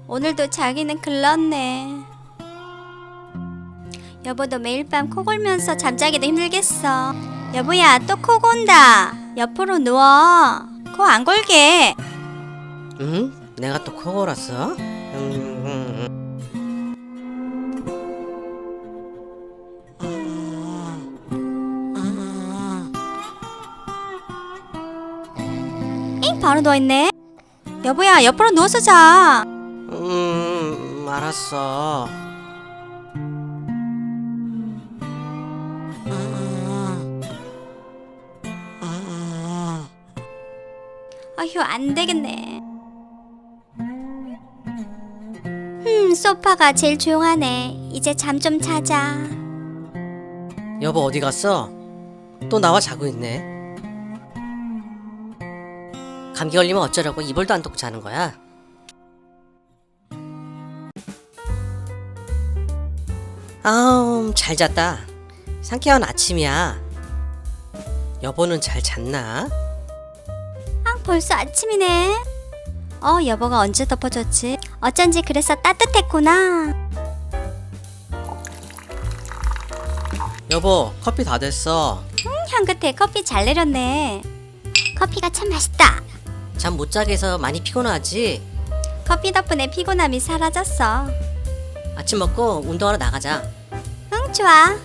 오늘도 자기는 글렀네. 여보도 매일 밤 코 골면서 잠자기도 힘들겠어. 여보야, 또 코 곤다. 옆으로 누워. 코 안 골게. 응? 내가 또 코 골았어? 잉, 바로 누워있네. 여보야, 옆으로 누워서 자. 알았어. 아휴, 안 되겠네. 소파가 제일 조용하네. 이제 잠 좀 자자. 여보 어디 갔어? 또 나와 자고 있네. 감기 걸리면 어쩌려고 이불도 안 덮고 자는 거야? 아우 잘 잤다. 상쾌한 아침이야. 여보는 잘 잤나? 벌써 아침이네. 여보가 언제 덮어줬지? 어쩐지 그래서 따뜻했구나. 여보 커피 다 됐어. 향긋해. 커피 잘 내렸네. 커피가 참 맛있다. 잠 못 자게 해서 많이 피곤하지? 커피 덕분에 피곤함이 사라졌어. 아침 먹고 운동하러 나가자. 응, 좋아.